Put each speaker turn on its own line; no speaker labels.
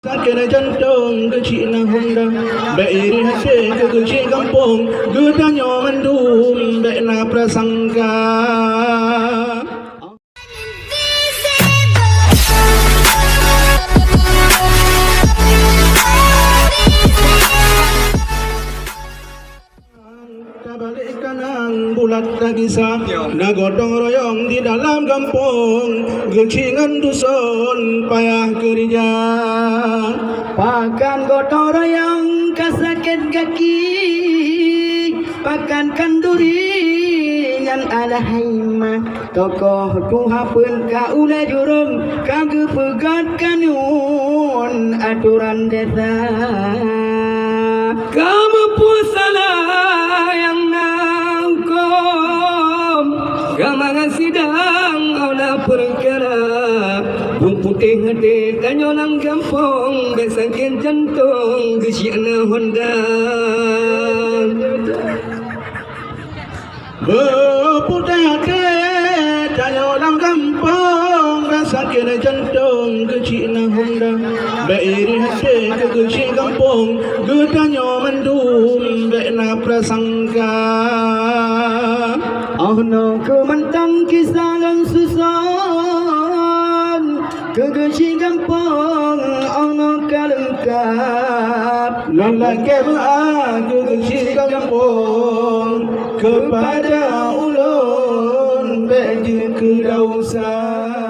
Sakit jantung kecil na Honda, beiri hasil ke kecil kampung, gedanya mendum bek na prasangka. Balik kanan bulat lagi sah, na gotong royong di dalam kampung, gencingan dusun payah kerja.
Pakan gotong royong kasakit kaki, pakan kanduri ngan ala haima, tokoh kuhapun ka ula jurum kage pegat kanun aturan desa. Kamu pusalah yang nangkom, gamangan sidang olah perkara, bung putih hati kanyolang gampong, besakin jantung kesiana Honda.
Berputih hati kanyolang gampong, besakin jantung kesiana Honda. Beiri hasil ke kecil kampung, gedanya mendum bek na prasangka.
Oh no kemantang kisalan susan, kegesi gampang oh no kalengkap.
Lalaki ke kecil kampung, kepada ulun bek je kedausan.